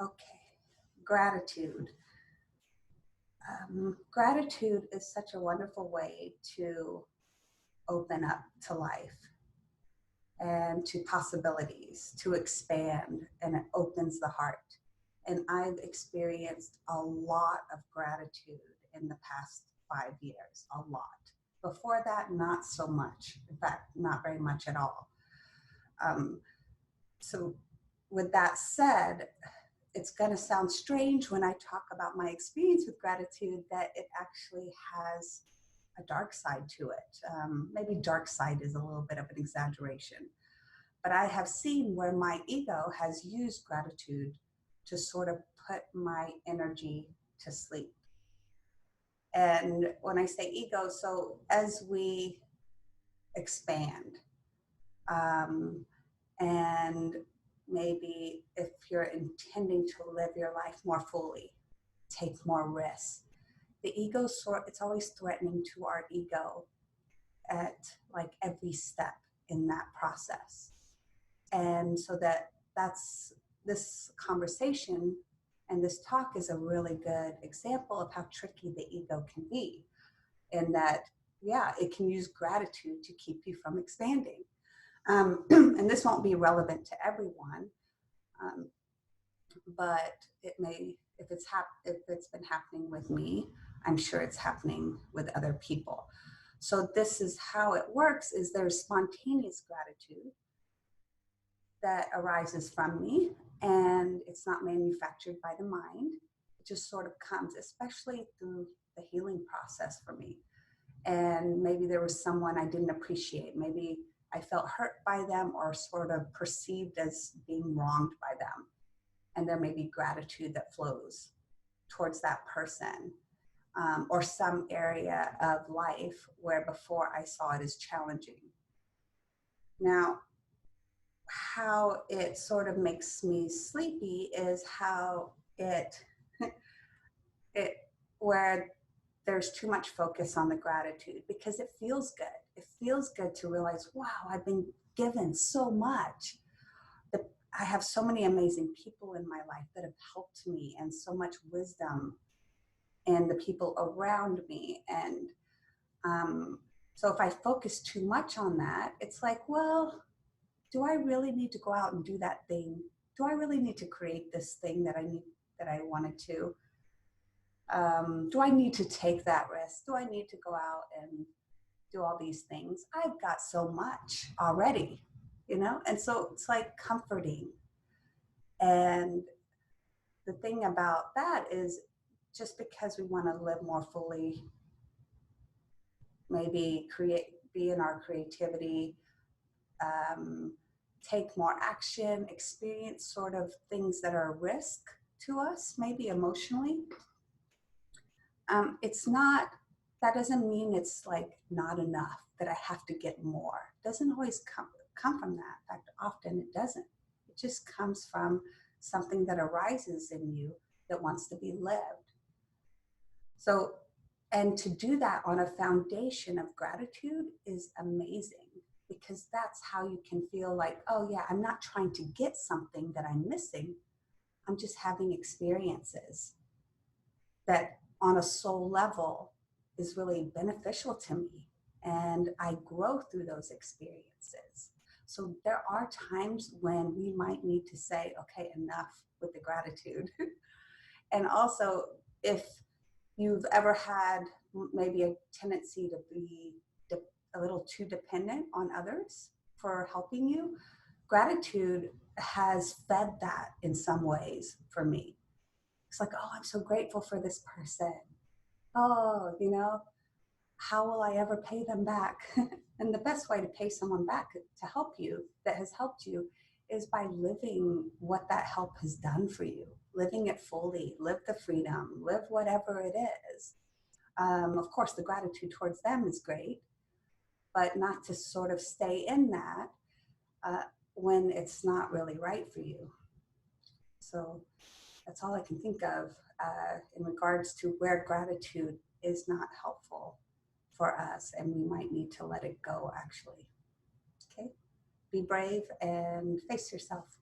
Okay, gratitude. Gratitude is such a wonderful way to open up to life and to possibilities, to expand, and it opens the heart. And I've experienced a lot of gratitude in the past 5 years, a lot. Before that, not so much. In fact, not very much at all. Um, so with that said, it's going to sound strange when I talk about my experience with gratitude that it actually has a dark side to it. Maybe dark side is a little bit of an exaggeration, but I have seen where my ego has used gratitude to sort of put my energy to sleep. And when I say ego, so as we expand, and maybe if you're intending to live your life more fully, take more risks, the ego it's always threatening to our ego at like every step in that process. And so that's this conversation and this talk is a really good example of how tricky the ego can be, in that, yeah, it can use gratitude to keep you from expanding. And this won't be relevant to everyone, but it may, if it's been happening with me, I'm sure it's happening with other people. So this is how it works: is there's spontaneous gratitude that arises from me, and it's not manufactured by the mind. It just sort of comes, especially through the healing process for me. And maybe there was someone I didn't appreciate. Maybe I felt hurt by them or sort of perceived as being wronged by them. And there may be gratitude that flows towards that person, or some area of life where before I saw it as challenging. Now, how it sort of makes me sleepy is how it where there's too much focus on the gratitude, because it feels good. It feels good to realize, wow, I've been given so much. I have so many amazing people in my life that have helped me, and so much wisdom, and the people around me. And so if I focus too much on that, it's like, well, do I really need to go out and do that thing? Do I really need to create this thing that I wanted to? Do I need to take that risk? Do I need to go out and do all these things? I've got so much already, And so it's like comforting. And the thing about that is, just because we want to live more fully, maybe be in our creativity, take more action, experience sort of things that are a risk to us, maybe emotionally. That doesn't mean it's like not enough, that I have to get more. It doesn't always come from that. In fact, often it doesn't. It just comes from something that arises in you that wants to be lived. So, and to do that on a foundation of gratitude is amazing, because that's how you can feel like, oh yeah, I'm not trying to get something that I'm missing. I'm just having experiences that on a soul level is really beneficial to me, and I grow through those experiences. So there are times when we might need to say, okay, enough with the gratitude. And also, if you've ever had maybe a tendency to be a little too dependent on others for helping you, gratitude has fed that in some ways for me. It's like, oh, I'm so grateful for this person. Oh, how will I ever pay them back? And the best way to pay someone back to help you, that has helped you, is by living what that help has done for you, living it fully, live the freedom, live whatever it is. Of course, the gratitude towards them is great, but not to sort of stay in that when it's not really right for you. So that's all I can think of in regards to where gratitude is not helpful for us, and we might need to let it go, actually. Okay? Be brave and face yourself.